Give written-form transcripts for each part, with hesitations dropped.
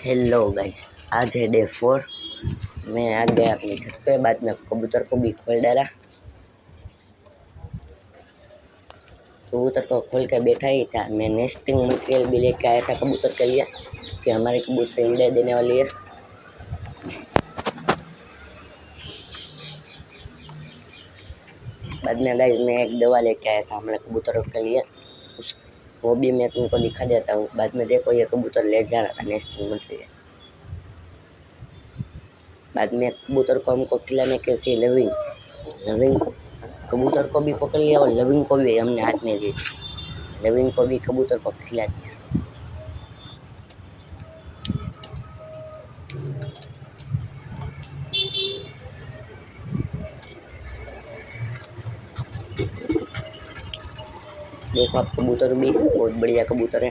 Hello guys, आज है day 4। मैं आ गया अपनी छत पे, बाद में कबूतर को भी खोल डाला। कबूतर को खोल के बैठा ही था। मैं नेस्टिंग मटेरियल भी लेके आया था कबूतर के लिए कि हमारे कबूतर अंडे देने वाली है। बाद में गाइस मैं एक दवा लेके आया था हमारे कबूतरों के लिए, उस वो भी मैं तुमको दिखा देता हूँ। बाद में देखो ये कबूतर ले जा रहा था नेस्टिंग मटेरियल। बाद में कबूतर को हमको खिलाने के थी लविंग। लविंग कबूतर को भी पकड़ लिया और लविंग को भी हमने हाथ में दी थी। लविंग को भी कबूतर को खिला दिया। देखो आप कबूतर भी बहुत बढ़िया कबूतर है।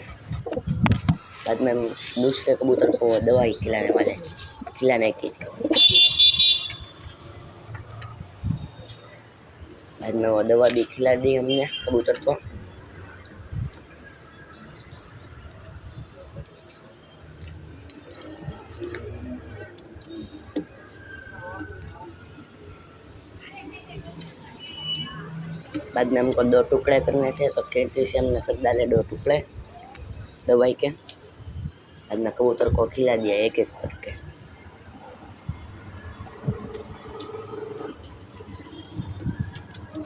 बाद में हम दूसरे कबूतर को दवाई खिलाने की थी। बाद में वो दवा भी खिला दी हमने कबूतर को। बाद में हमको 2 टुकड़े करने थे तो कैंची से हमने कर डाले 2 टुकड़े दवाई के। बाद में कबूतर को खिला दिया एक एक करके।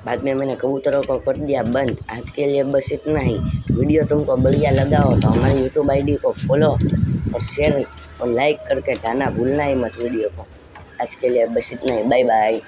बाद में मैंने कबूतरों को कर दिया बंद। आज के लिए बस इतना ही। वीडियो तुमको बढ़िया लगा हो तो हमारी यूट्यूब आईडी को फॉलो और शेयर और लाइक करके जाना भूलना ही मत वीडियो को। आज के लिए बस इतना ही। Bye bye.